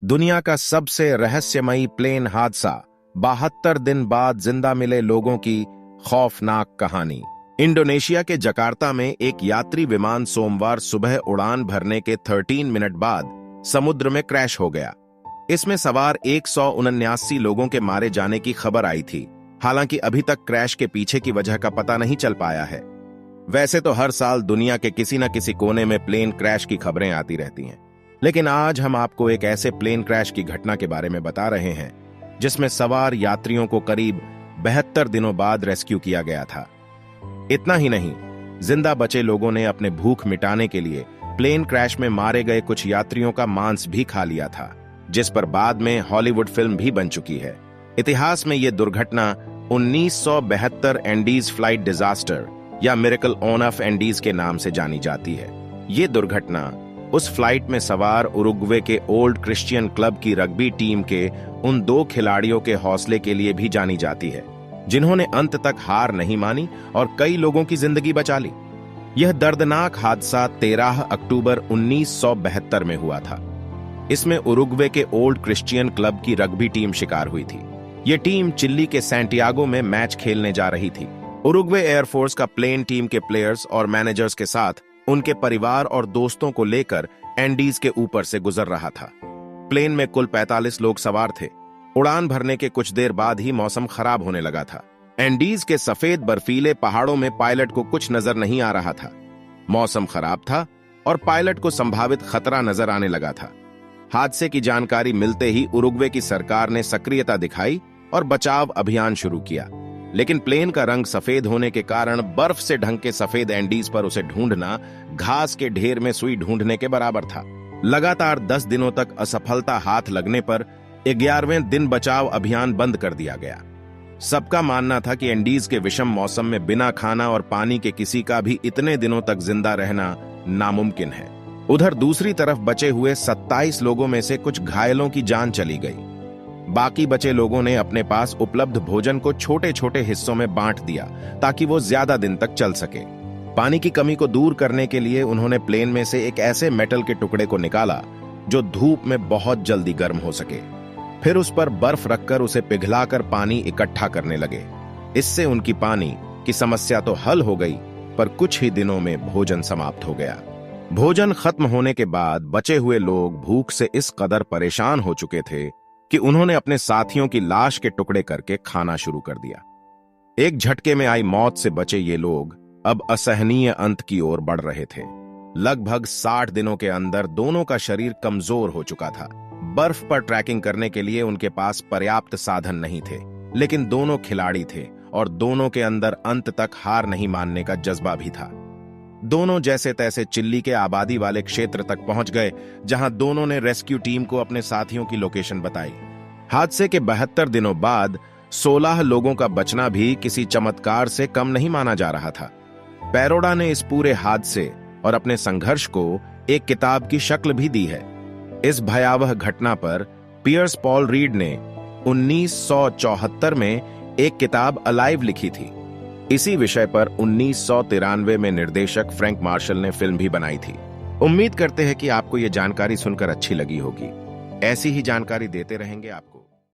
दुनिया का सबसे रहस्यमयी प्लेन हादसा, 72 दिन बाद जिंदा मिले लोगों की खौफनाक कहानी। इंडोनेशिया के जकार्ता में एक यात्री विमान सोमवार सुबह उड़ान भरने के 13 मिनट बाद समुद्र में क्रैश हो गया। इसमें सवार 179 लोगों के मारे जाने की खबर आई थी। हालांकि अभी तक क्रैश के पीछे की वजह का पता नहीं चल पाया है। वैसे तो हर साल दुनिया के किसी न किसी कोने में प्लेन क्रैश की खबरें आती रहती हैं, लेकिन आज हम आपको एक ऐसे प्लेन क्रैश की घटना के बारे में बता रहे हैं जिसमें सवार यात्रियों को करीब 72 दिनों बाद रेस्क्यू किया गया था। इतना ही नहीं, जिंदा बचे लोगों ने अपने भूख मिटाने के लिए प्लेन क्रैश में मारे गए कुछ यात्रियों का मांस भी खा लिया था, जिस पर बाद में हॉलीवुड फिल्म भी बन चुकी है। इतिहास में यह दुर्घटना 1972 एंडीज फ्लाइट डिजास्टर या मिरेकल ऑन ऑफ एंडीज के नाम से जानी जाती है। यह दुर्घटना उस फ्लाइट में सवार उरुग्वे के ओल्ड क्रिश्चियन क्लब की रग्बी टीम के उन 2 खिलाड़ियों के हौसले के लिए भी जानी जाती है, जिन्होंने अंत तक हार नहीं मानी और कई लोगों की जिंदगी बचा ली। यह दर्दनाक हादसा 13 अक्टूबर 1972 में हुआ था। इसमें उरुग्वे के ओल्ड क्रिश्चियन क्लब की रग्बी टीम शिकार हुई थी। यह टीम चिली के सैंटियागो में मैच खेलने जा रही थी। उरुग्वे एयरफोर्स का प्लेन टीम के प्लेयर्स और मैनेजर्स के साथ उनके परिवार और दोस्तों को लेकर एंडीज के ऊपर से गुजर रहा था। प्लेन में कुल 45 लोग सवार थे। उड़ान भरने के कुछ देर बाद ही मौसम खराब होने लगा था। एंडीज के सफेद बर्फीले पहाड़ों में पायलट को कुछ नजर नहीं आ रहा था। मौसम खराब था और पायलट को संभावित खतरा नजर आने लगा था। हादसे की जानकारी मिलते ही उरुग्वे की सरकार ने सक्रियता दिखाई और बचाव अभियान शुरू किया, लेकिन प्लेन का रंग सफेद होने के कारण बर्फ से ढंके सफेद एंडीज पर उसे ढूंढना घास के ढेर में सुई ढूंढने के बराबर था। लगातार 10 दिनों तक असफलता हाथ लगने पर 11वें दिन बचाव अभियान बंद कर दिया गया। सबका मानना था कि एंडीज के विषम मौसम में बिना खाना और पानी के किसी का भी इतने दिनों तक जिंदा रहना नामुमकिन है। उधर दूसरी तरफ बचे हुए 27 लोगों में से कुछ घायलों की जान चली गई। बाकी बचे लोगों ने अपने पास उपलब्ध भोजन को छोटे छोटे हिस्सों में बांट दिया ताकि वो ज्यादा दिन तक चल सके। पानी की कमी को दूर करने के लिए उन्होंने प्लेन में से एक ऐसे मेटल के टुकड़े को निकाला जो धूप में बहुत जल्दी गर्म हो सके। फिर उस पर बर्फ रखकर उसे पिघलाकर पानी इकट्ठा करने लगे। इससे उनकी पानी की समस्या तो हल हो गई, पर कुछ ही दिनों में भोजन समाप्त हो गया। भोजन खत्म होने के बाद बचे हुए लोग भूख से इस कदर परेशान हो चुके थे कि उन्होंने अपने साथियों की लाश के टुकड़े करके खाना शुरू कर दिया। एक झटके में आई मौत से बचे ये लोग अब असहनीय अंत की ओर बढ़ रहे थे। लगभग 60 दिनों के अंदर दोनों का शरीर कमजोर हो चुका था। बर्फ पर ट्रैकिंग करने के लिए उनके पास पर्याप्त साधन नहीं थे, लेकिन दोनों खिलाड़ी थे और दोनों के अंदर अंत तक हार नहीं मानने का जज्बा भी था। दोनों जैसे तैसे चिल्ली के आबादी वाले क्षेत्र तक पहुंच गए, जहां दोनों ने रेस्क्यू टीम को अपने साथियों की लोकेशन बताई। हादसे के 72 दिनों बाद 16 लोगों का बचना भी किसी चमत्कार से कम नहीं माना जा रहा था। पैरोडा ने इस पूरे हादसे और अपने संघर्ष को एक किताब की शक्ल भी दी है। इस भयावह घटना पर पियर्स पॉल रीड ने 1974 में एक किताब अलाइव लिखी थी। इसी विषय पर 1993 में निर्देशक फ्रैंक मार्शल ने फिल्म भी बनाई थी। उम्मीद करते हैं कि आपको यह जानकारी सुनकर अच्छी लगी होगी। ऐसी ही जानकारी देते रहेंगे आपको।